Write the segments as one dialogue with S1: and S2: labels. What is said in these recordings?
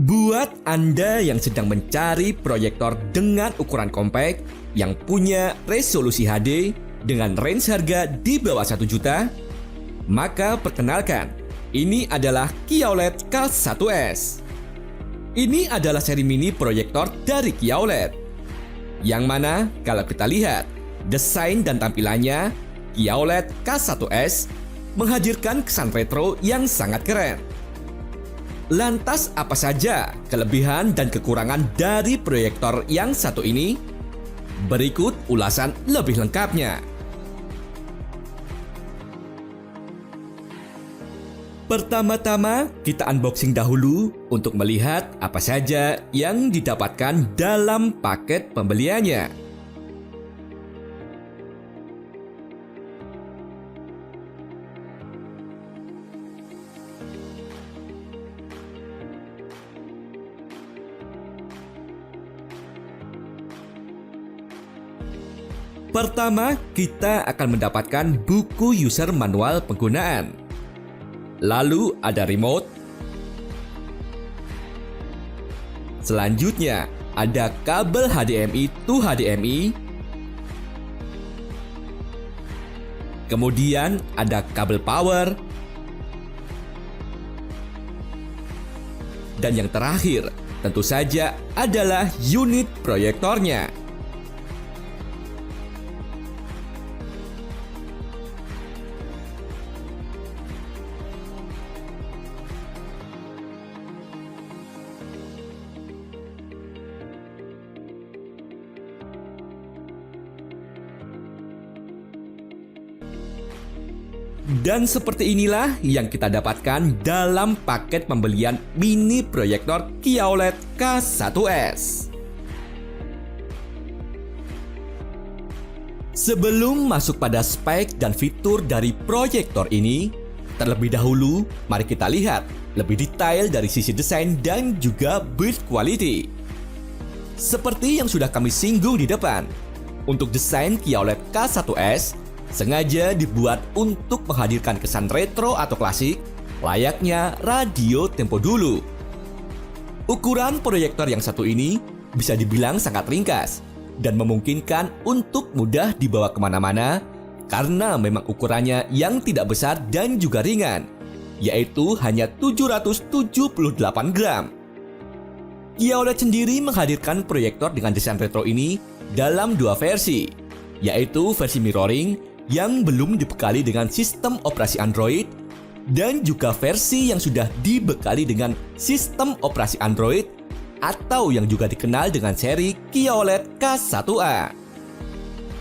S1: Buat Anda yang sedang mencari proyektor dengan ukuran compact yang punya resolusi HD dengan range harga di bawah 1 juta, maka perkenalkan, ini adalah Kia OLED K1S. Ini adalah seri mini proyektor dari Kia OLED, yang mana kalau kita lihat desain dan tampilannya, Kia OLED K1S menghadirkan kesan retro yang sangat keren. Lantas apa saja kelebihan dan kekurangan dari proyektor yang satu ini? Berikut ulasan lebih lengkapnya. Pertama-tama kita unboxing dahulu untuk melihat apa saja yang didapatkan dalam paket pembeliannya. Pertama, kita akan mendapatkan buku user manual penggunaan. Lalu ada remote. Selanjutnya, ada kabel HDMI to HDMI. Kemudian ada kabel power. Dan yang terakhir, tentu saja adalah unit proyektornya. Dan seperti inilah yang kita dapatkan dalam paket pembelian mini proyektor Kia OLED K1S. Sebelum masuk pada spek dan fitur dari proyektor ini, terlebih dahulu mari kita lihat lebih detail dari sisi desain dan juga build quality. Seperti yang sudah kami singgung di depan, untuk desain Kia OLED K1S sengaja dibuat untuk menghadirkan kesan retro atau klasik, layaknya radio tempo dulu. Ukuran proyektor yang satu ini bisa dibilang sangat ringkas dan memungkinkan untuk mudah dibawa kemana-mana karena memang ukurannya yang tidak besar dan juga ringan, yaitu hanya 778 gram. Kia OLED sendiri menghadirkan proyektor dengan desain retro ini dalam dua versi, yaitu versi mirroring yang belum dibekali dengan sistem operasi Android dan juga versi yang sudah dibekali dengan sistem operasi Android atau yang juga dikenal dengan seri Kia OLED K1A.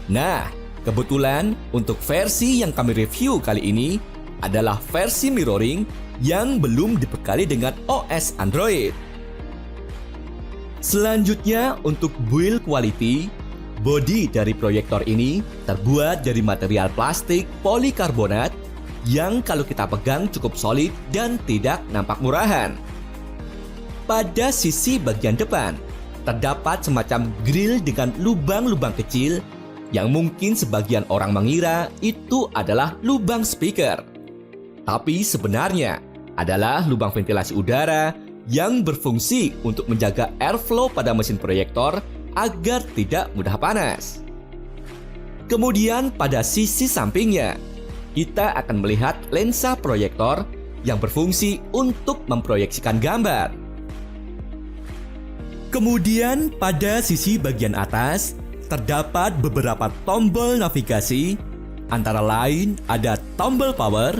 S1: Nah, kebetulan untuk versi yang kami review kali ini adalah versi mirroring yang belum dibekali dengan OS Android. Selanjutnya untuk build quality, bodi dari proyektor ini terbuat dari material plastik polikarbonat yang kalau kita pegang cukup solid dan tidak nampak murahan. Pada sisi bagian depan, terdapat semacam grill dengan lubang-lubang kecil yang mungkin sebagian orang mengira itu adalah lubang speaker. Tapi sebenarnya adalah lubang ventilasi udara yang berfungsi untuk menjaga airflow pada mesin proyektor agar tidak mudah panas. Kemudian pada sisi sampingnya, kita akan melihat lensa proyektor yang berfungsi untuk memproyeksikan gambar. Kemudian pada sisi bagian atas, terdapat beberapa tombol navigasi, antara lain ada tombol power,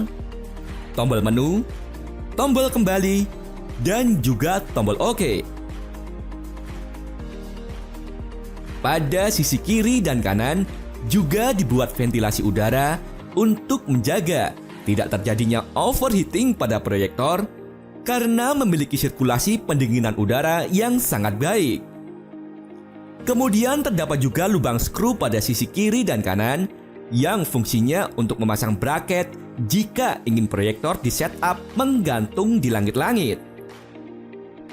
S1: tombol menu, tombol kembali, dan juga tombol OK. Pada sisi kiri dan kanan juga dibuat ventilasi udara untuk menjaga tidak terjadinya overheating pada proyektor karena memiliki sirkulasi pendinginan udara yang sangat baik. Kemudian terdapat juga lubang skru pada sisi kiri dan kanan yang fungsinya untuk memasang bracket jika ingin proyektor di setup menggantung di langit-langit.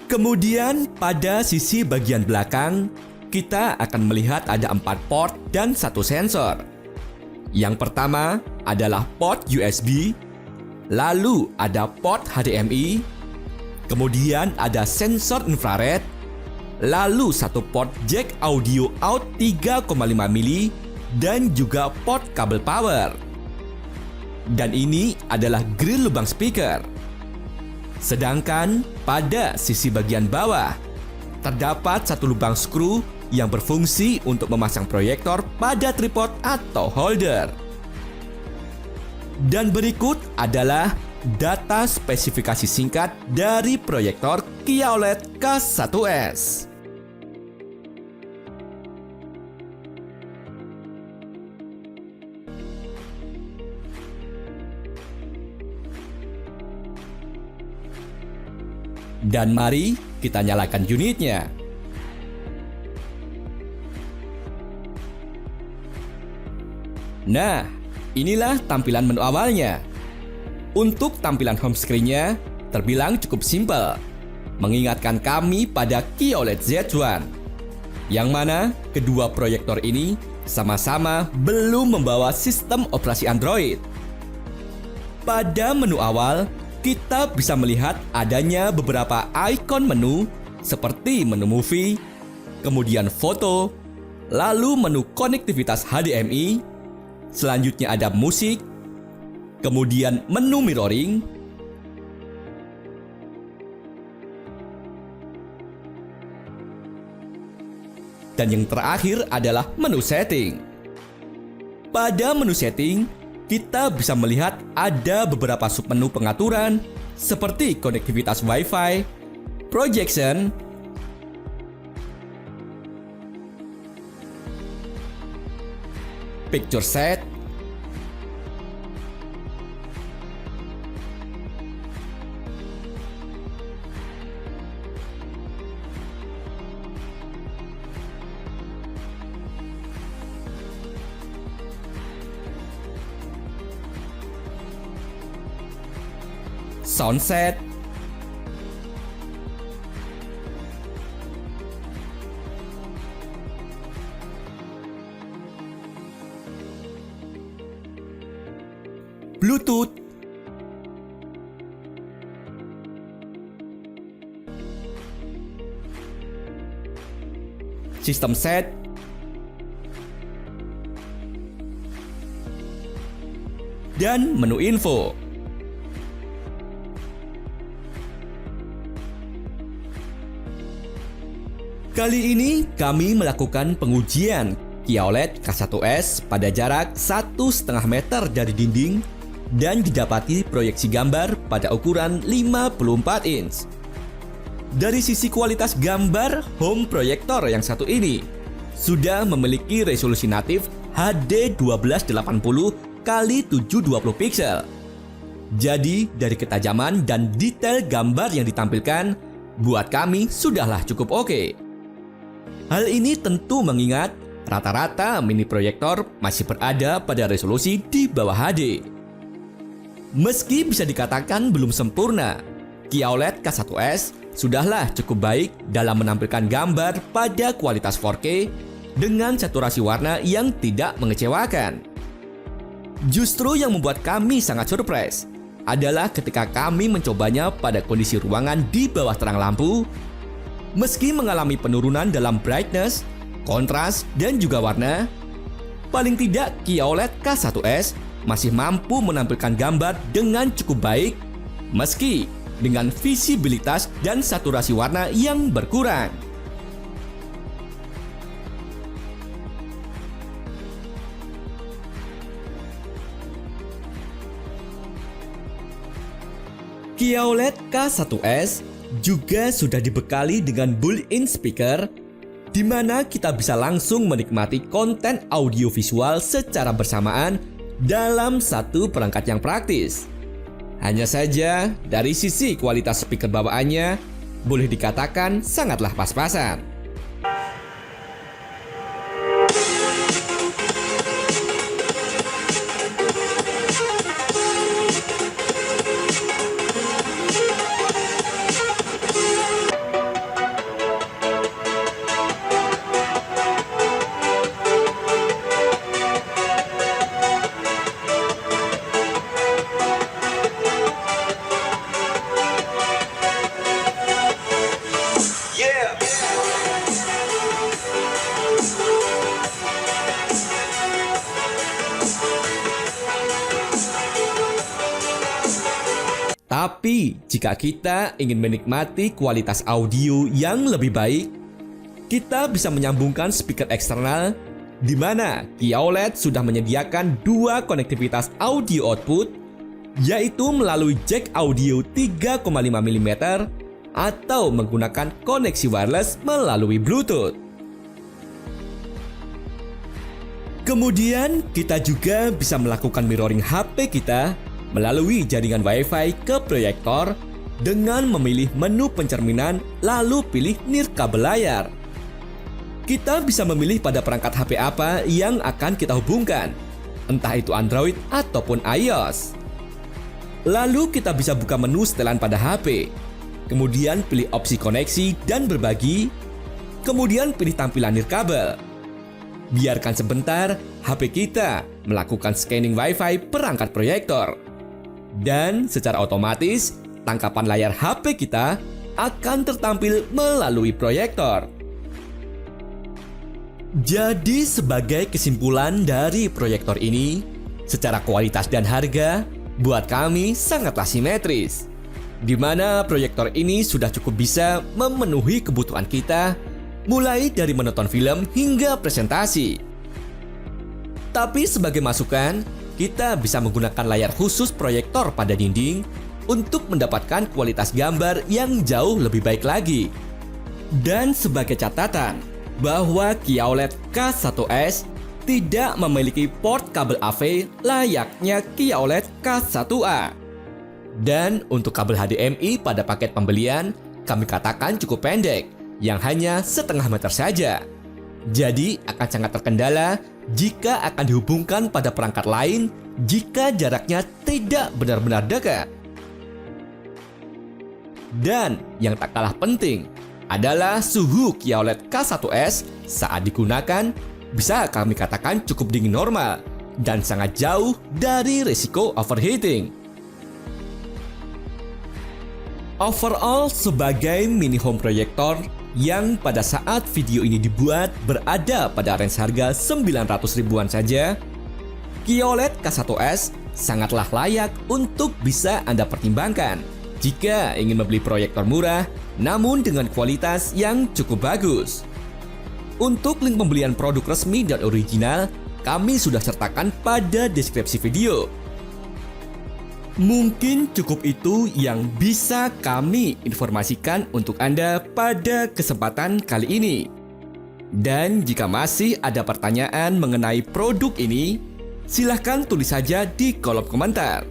S1: Kemudian pada sisi bagian belakang, kita akan melihat ada 4 port dan 1 sensor. Yang pertama adalah port USB, lalu ada port HDMI, Kemudian ada sensor infrared, lalu satu port jack audio out 3,5 mili dan juga port kabel power. Dan ini adalah grill lubang speaker. Sedangkan pada sisi bagian bawah terdapat satu lubang skru yang berfungsi untuk memasang proyektor pada tripod atau holder. Dan berikut adalah data spesifikasi singkat dari proyektor Kia OLED K1S. Dan mari kita nyalakan unitnya. Nah, inilah tampilan menu awalnya. Untuk tampilan home screen-nya terbilang cukup simpel, mengingatkan kami pada Kia OLED Z1, yang mana kedua proyektor ini sama-sama belum membawa sistem operasi Android. Pada menu awal, kita bisa melihat adanya beberapa ikon menu seperti menu movie, kemudian foto, lalu menu konektivitas HDMI, selanjutnya ada musik, kemudian menu mirroring, dan yang terakhir adalah menu setting. Pada menu setting, kita bisa melihat ada beberapa submenu pengaturan seperti konektivitas Wi-Fi, projection, picture set, sound set, Bluetooth, system set, dan menu info. Kali ini kami melakukan pengujian Kia OLED K1S pada jarak 1,5 meter dari dinding dan didapati proyeksi gambar pada ukuran 54 inch. Dari sisi kualitas gambar, home proyektor yang satu ini sudah memiliki resolusi natif HD 1280 x 720 pixel. Jadi dari ketajaman dan detail gambar yang ditampilkan, buat kami sudahlah cukup oke. Hal ini tentu mengingat rata-rata mini proyektor masih berada pada resolusi di bawah HD. Meski bisa dikatakan belum sempurna, Kia OLED K1S sudahlah cukup baik dalam menampilkan gambar pada kualitas 4K dengan saturasi warna yang tidak mengecewakan. Justru yang membuat kami sangat surprise adalah ketika kami mencobanya pada kondisi ruangan di bawah terang lampu. Meski mengalami penurunan dalam brightness, kontras, dan juga warna, paling tidak Kia OLED K1S masih mampu menampilkan gambar dengan cukup baik, meski dengan visibilitas dan saturasi warna yang berkurang. Kia OLED K1S juga sudah dibekali dengan built-in speaker, di mana kita bisa langsung menikmati konten audiovisual secara bersamaan dalam satu perangkat yang praktis. Hanya saja, dari sisi kualitas speaker bawaannya, boleh dikatakan sangatlah pas-pasan. Tapi, jika kita ingin menikmati kualitas audio yang lebih baik, kita bisa menyambungkan speaker eksternal di mana Kia OLED sudah menyediakan dua konektivitas audio output, yaitu melalui jack audio 3,5 mm atau menggunakan koneksi wireless melalui Bluetooth. Kemudian, kita juga bisa melakukan mirroring HP kita melalui jaringan Wi-Fi ke proyektor dengan memilih menu pencerminan lalu pilih nirkabel layar. Kita bisa memilih pada perangkat HP apa yang akan kita hubungkan, entah itu Android ataupun iOS. Lalu kita bisa buka menu setelan pada HP, kemudian pilih opsi koneksi dan berbagi, kemudian pilih tampilan nirkabel. Biarkan sebentar HP kita melakukan scanning Wi-Fi perangkat proyektor. Dan secara otomatis, tangkapan layar HP kita akan tertampil melalui proyektor. Jadi sebagai kesimpulan dari proyektor ini, secara kualitas dan harga, buat kami sangatlah simetris. Di mana proyektor ini sudah cukup bisa memenuhi kebutuhan kita, mulai dari menonton film hingga presentasi. Tapi sebagai masukan, kita bisa menggunakan layar khusus proyektor pada dinding untuk mendapatkan kualitas gambar yang jauh lebih baik lagi. Dan sebagai catatan, bahwa Kia OLED K1S tidak memiliki port kabel AV layaknya Kia OLED K1A. Dan untuk kabel HDMI pada paket pembelian, kami katakan cukup pendek, yang hanya setengah meter saja. Jadi akan sangat terkendala jika akan dihubungkan pada perangkat lain jika jaraknya tidak benar-benar dekat. Dan yang tak kalah penting adalah suhu Kia OLED K1S saat digunakan bisa kami katakan cukup dingin normal dan sangat jauh dari risiko overheating. Overall, sebagai mini home projector yang pada saat video ini dibuat berada pada range harga 900 ribuan saja, Kia OLED K1S sangatlah layak untuk bisa Anda pertimbangkan jika ingin membeli proyektor murah namun dengan kualitas yang cukup bagus. Untuk link pembelian produk resmi dan original, kami sudah sertakan pada deskripsi video. Mungkin cukup itu yang bisa kami informasikan untuk Anda pada kesempatan kali ini. Dan jika masih ada pertanyaan mengenai produk ini, silahkan tulis saja di kolom komentar.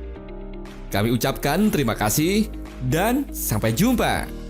S1: Kami ucapkan terima kasih dan sampai jumpa.